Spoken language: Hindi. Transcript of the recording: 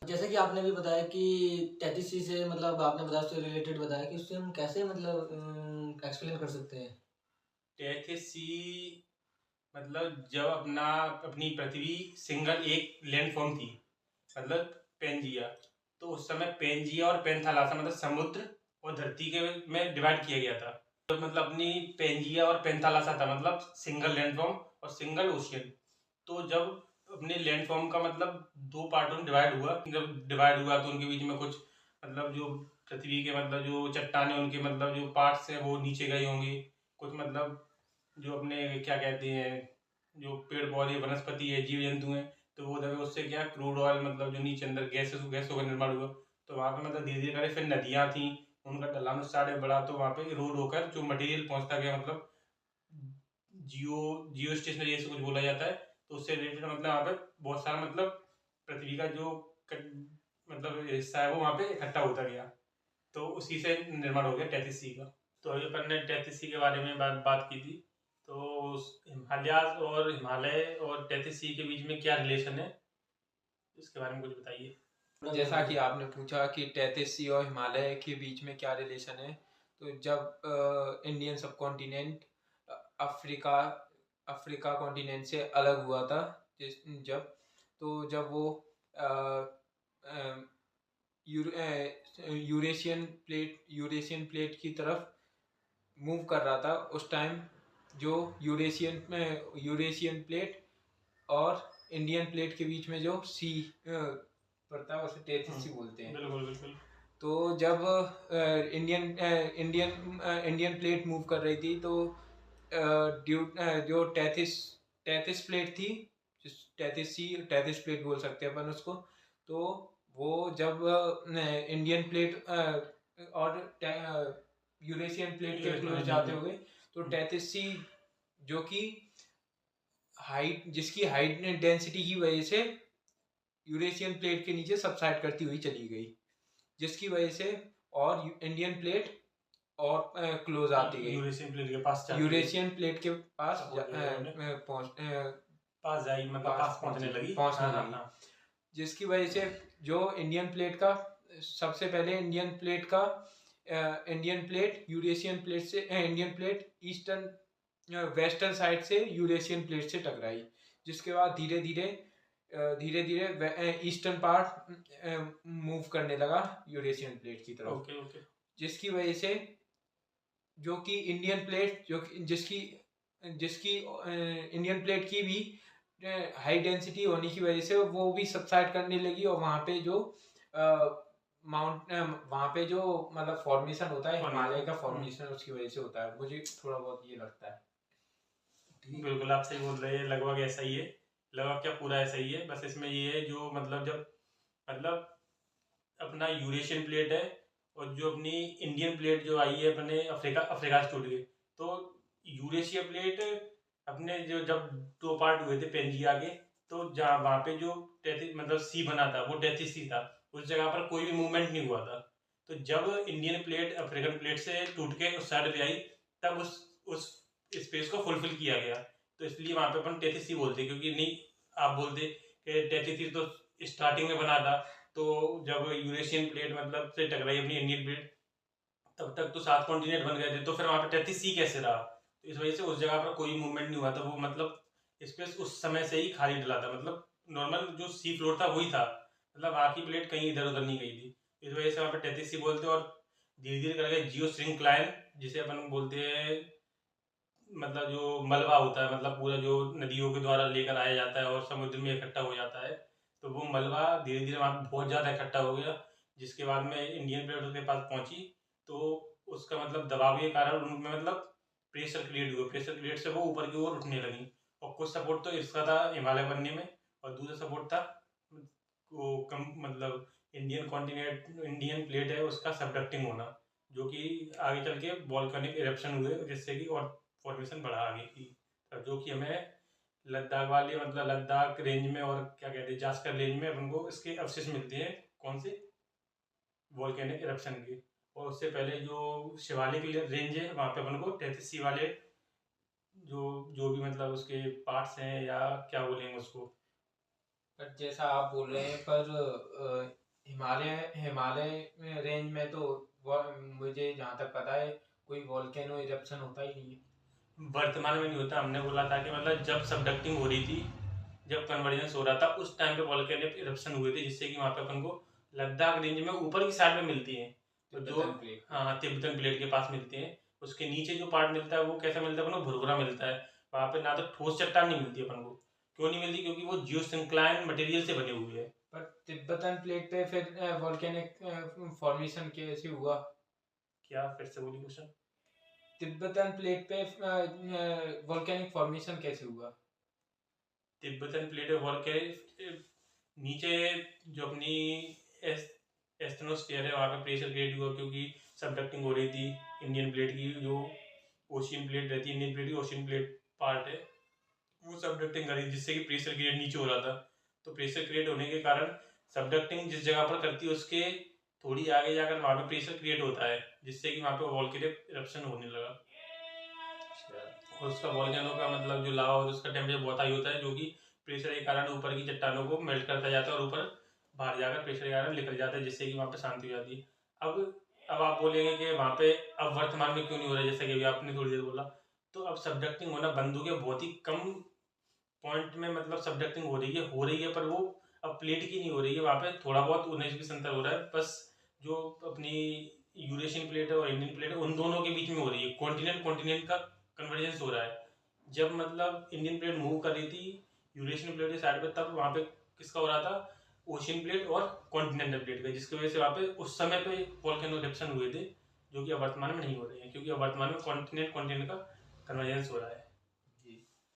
जैसे कि आपने भी बताया कि 33C से मतलब आपने बताया उससे रिलेटेड बताया कि उससे हम कैसे मतलब एक्सप्लेन कर सकते हैं? 33C मतलब जब अपनी पृथ्वी सिंगल एक लैंडफॉर्म थी, मतलब पेंजिया। तो उस समय पेंजिया और पेंथालासा मतलब समुद्र और धरती के में डिवाइड किया गया था। तो मतलब अपनी पेंजिया और पेंथालासा था, मतलब सिंगल लैंडफॉर्म और सिंगल ओशियन। तो जब अपने लैंडफॉर्म का मतलब दो पार्टों में डिवाइड हुआ, जब डिवाइड हुआ तो उनके बीच में कुछ मतलब जो पृथ्वी के मतलब जो चट्टाने उनके मतलब जो पार्ट्स हैं वो नीचे गए होंगे। कुछ मतलब जो अपने क्या कहते हैं, जो पेड़ पौधे वनस्पति है जीव जंतु हैं, तो वो दबे उससे क्या क्रूड ऑयल मतलब जो नीचे अंदर गैसों का निर्माण हुआ। तो वहाँ पे मतलब धीरे धीरे करके फिर नदियाँ थी, उनका ढलान स्टार्ट बढ़ा, तो वहाँ पे रोड होकर जो मटेरियल पहुँचता गया, मतलब जियो जियो स्टेशनरी ऐसे कुछ बोला जाता है। तो उससे रिलेटेड मतलब वहाँ पे बहुत सारा मतलब पृथ्वी का जो मतलब हिस्सा है वो वहाँ पे इकट्ठा होता गया। तो उसी से निर्माण हो गया 33C का। तो अभी अपन ने 33C के बारे में बात की थी। तो हिमालयाज और हिमालय और 33C के बीच में क्या रिलेशन है, इसके बारे में कुछ बताइए। जैसा कि आपने पूछा कि 33C और हिमालय के बीच में क्या रिलेशन है, तो जब इंडियन सब कॉन्टिनेंट अफ्रीका अफ्रीका कॉन्टिनेंट से अलग हुआ था, जब जब वो अ, अ, यूरेशियन प्लेट की तरफ मूव कर रहा था, उस टाइम जो यूरेशियन प्लेट और इंडियन प्लेट के बीच में जो सी पड़ता है उसे 33C बोलते हैं। बिल्कुल बिल्कुल। तो जब इंडियन प्लेट मूव कर रही थी, तो जो 33 प्लेट थी, 33 प्लेट बोल सकते हैं अपन उसको। तो वो जब इंडियन प्लेट और यूरेशियन प्लेट के क्लोज जाते हुए, तो 33C जो कि जिसकी हाइट डेंसिटी की वजह से यूरेशियन प्लेट के नीचे सबसाइड करती हुई चली गई, जिसकी वजह से और इंडियन प्लेट और क्लोज आती गई, यूरेशियन प्लेट के पास यूरेशियन प्लेट के पास पास जाएगी, मतलब पास पहुंचने लगी। पहुंचने हाँ लगी, हाँ। जिसकी वजह से जो इंडियन प्लेट का सबसे पहले इंडियन प्लेट यूरेशियन प्लेट से Indian plate eastern western side से यूरेशियन प्लेट से टकराई, जिसके बाद धीरे धीरे ईस्टर्न पार्ट मूव करने लगा यूरेशियन प्लेट की तरफ। Okay okay. जिसकी वजह से जो कि इंडियन प्लेट जो कि जिसकी जिसकी इंडियन प्लेट की भी हाई डेंसिटी होने की वजह से वो भी सबसाइड करने लगी, और वहाँ पे जो वहाँ पे जो मतलब फॉर्मेशन होता है, हिमालय का फॉर्मेशन उसकी वजह से होता है, मुझे थोड़ा बहुत ये लगता है। बिल्कुल आप सही बोल रहे हैं, लगभग ऐसा ही है। लगभग क्या, पूरा ऐसा ही है। बस इसमें ये है जो मतलब जब मतलब अपना यूरेशियन प्लेट है और जो अपनी इंडियन प्लेट जो आई है अपने अफ्रीका से टूट गई। तो यूरेशिया प्लेट अपने जो जब दो पार्ट हुए थे पेंजिया के, तो जहाँ वहाँ पे जो 33 मतलब सी बना था वो 33C था। उस जगह पर कोई भी मूवमेंट नहीं हुआ था। तो जब इंडियन प्लेट अफ्रीकन प्लेट से टूट के उस साइड पे आई, तब उस स्पेस को फुलफिल किया गया। तो इसलिए वहाँ पे अपन 33C बोलते, क्योंकि नहीं आप बोलते कि 33 तो स्टार्टिंग में बना था। तो जब यूरेशियन प्लेट मतलब से टकराई अपनी इंडियन प्लेट, तब तक तो 7 कॉन्टिनेंट बन गए थे, तो फिर वहां पे 33C कैसे रहा? तो इस वजह से उस जगह पर कोई मूवमेंट नहीं हुआ था। वो मतलब स्पेस उस समय से ही खाली डला था, मतलब नॉर्मल जो सी फ्लोर था वही था, मतलब आखिरी प्लेट कहीं इधर उधर नहीं गई थी। इस वजह से वहाँ पे 33C बोलते हैं। और धीरे धीरे करके जियो श्रिंक्लाइन जिसे अपन बोलते हैं, मतलब जो मलबा होता है, मतलब पूरा जो नदियों के द्वारा लेकर आया जाता है और समुद्र में इकट्ठा हो जाता है, तो वो मलबा धीरे धीरे वहाँ पे बहुत ज़्यादा इकट्ठा हो गया। जिसके बाद में इंडियन प्लेट उसके पास पहुंची, तो उसका मतलब दबाव के कारण उनमें मतलब प्रेशर क्रिएट हुआ। प्रेशर क्रिएट से वो ऊपर की ओर उठने लगी। और कुछ सपोर्ट तो इसका था हिमालय बनने में, और दूसरा सपोर्ट था वो कम मतलब इंडियन प्लेट है उसका सबडक्टिंग होना, जो कि आगे चल के वॉल्केनिक इरप्शन हुए, जिससे कि और फॉर्मेशन बढ़ा आगे की। जो कि हमें लद्दाख वाले मतलब लद्दाख रेंज में और क्या कहते हैं जास्कर रेंज में अपन को इसके अवशेष मिलते हैं, कौन से वॉल्केनिक इरप्शन के। और उससे पहले जो शिवालिक रेंज है वहाँ पे अपन को 33C वाले जो जो भी मतलब उसके पार्ट्स हैं या क्या बोलेंगे उसको। पर जैसा आप बोल रहे हैं, पर हिमालय रेंज में तो मुझे जहाँ तक पता है कोई वॉल्केनो इरप्शन होता ही नहीं है। वर्तमान में नहीं होता। हमने बोला था कि मतलब जब सबडक्टिंग हो रही थी, जब कन्वर्जेंस हो रहा था, उस टाइम पे वॉल्केनिक इरप्शन हुए थे, जिससे कि वहाँ पे अपन को लद्दाख रेंज में ऊपर की साइड में मिलती है, तो जो हाँ तिब्बतन प्लेट के पास मिलती है। उसके नीचे जो पार्ट मिलता है वो कैसा मिलता है अपन को, भुरभुरा मिलता है। वहाँ पे ना तो ठोस चट्टान नहीं मिलती अपन को। क्यों नहीं मिलती? क्योंकि वो जियोसिंक्लाइन मटेरियल से बने हुए है। पर तिब्बतन प्लेट पे फिर वॉल्केनिक फॉर्मेशन कैसे हुआ? क्या? फिर से बोली क्वेश्चन। तिब्बतन प्लेट पे वॉल्केनिक फॉर्मेशन कैसे हुआ? तिब्बतन प्लेट वॉल्केनिक नीचे जो अपनी एस्थनोस्फीयर है वहाँ पे प्रेशर क्रिएट हुआ, क्योंकि सबडक्टिंग हो रही थी। इंडियन प्लेट की जो ओशियन प्लेट रहती है, इंडियन प्लेट की ओशियन प्लेट पार्ट है, वो सबडक्टिंग करी, जिससे कि प्रेशर क्रिएट नीचे हो रहा था। तो प्रेशर क्रिएट होने के कारण सबडक्टिंग जिस जगह पर करती है उसके थोड़ी आगे जाकर वहाँ पे प्रेशर क्रिएट होता है, जिससे कि वहाँ पे वॉल्केनिक इरप्शन होने लगा। और उसका वॉल्केनो का मतलब जो लावा होता है उसका टेम्परेचर बहुत हाई होता है, जो कि प्रेशर के कारण ऊपर की चट्टानों को मेल्ट करता जाता है और ऊपर बाहर जाकर प्रेशर के कारण निकल जाता है, जिससे कि वहाँ पे शांति हो जाती है। अब आप बोलेंगे कि वहाँ पे अब वर्तमान में क्यों नहीं हो रहा है, जैसा कि अभी आपने थोड़ी देर बोला। तो अब सबडक्टिंग होना बंद हो गया, बहुत ही कम पॉइंट में मतलब सबडक्टिंग हो रही है, पर वो अब प्लेट की नहीं हो रही है। वहाँ पे थोड़ा बहुत 19-20 अंतर हो रहा है, बस जो अपनी यूरेशियन प्लेट है और इंडियन प्लेट है उन दोनों के बीच में हो रही है। कॉन्टिनेंट का कन्वर्जेंस हो रहा है। जब मतलब इंडियन प्लेट मूव कर रही थी यूरेशियन प्लेट के साइड पे, तब वहाँ पे किसका हो रहा था? ओशियन प्लेट और कॉन्टिनेंटल प्लेट का, जिसकी वजह से वहाँ पे उस समय पे वॉल्केनो इरप्शन हुए थे, जो कि अब वर्तमान में नहीं हो रहे हैं, क्योंकि अब वर्तमान में कॉन्टिनेंट का कन्वर्जेंस हो रहा है।